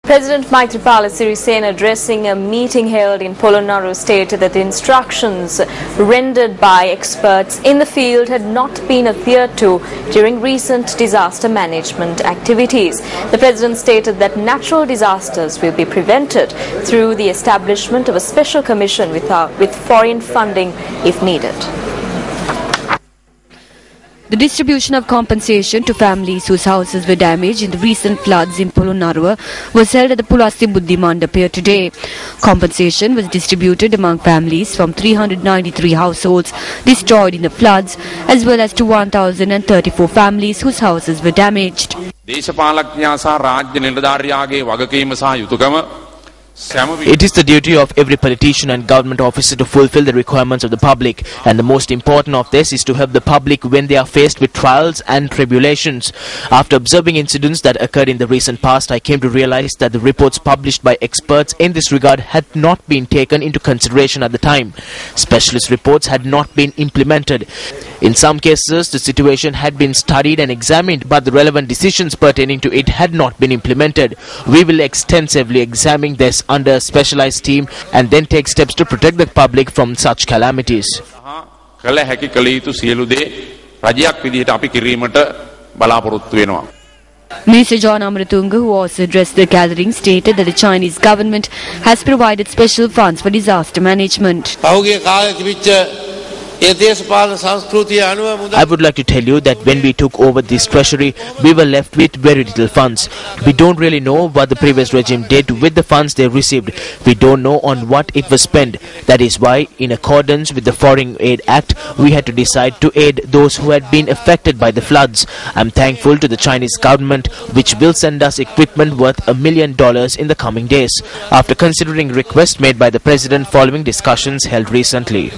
President Maithripala Sirisena, addressing a meeting held in Polonnaruwa, stated that the instructions rendered by experts in the field had not been adhered to during recent disaster management activities. The President stated that natural disasters will be prevented through the establishment of a special commission with foreign funding if needed. The distribution of compensation to families whose houses were damaged in the recent floods in Polonnaruwa was held at the Pulasi Buddhi Mandap today. Compensation was distributed among families from 393 households destroyed in the floods, as well as to 1,034 families whose houses were damaged. It is the duty of every politician and government officer to fulfill the requirements of the public, and the most important of this is to help the public when they are faced with trials and tribulations. After observing incidents that occurred in the recent past, I came to realize that the reports published by experts in this regard had not been taken into consideration at the time. Specialist reports had not been implemented. In some cases, the situation had been studied and examined, but the relevant decisions pertaining to it had not been implemented. We will extensively examine this under a specialized team and then take steps to protect the public from such calamities. Minister John Amratunga, who also addressed the gathering, stated that the Chinese government has provided special funds for disaster management. I would like to tell you that when we took over this treasury, we were left with very little funds. We don't really know what the previous regime did with the funds they received. We don't know on what it was spent. That is why, in accordance with the Foreign Aid Act, we had to decide to aid those who had been affected by the floods. I'm thankful to the Chinese government, which will send us equipment worth $1 million in the coming days, after considering requests made by the President following discussions held recently.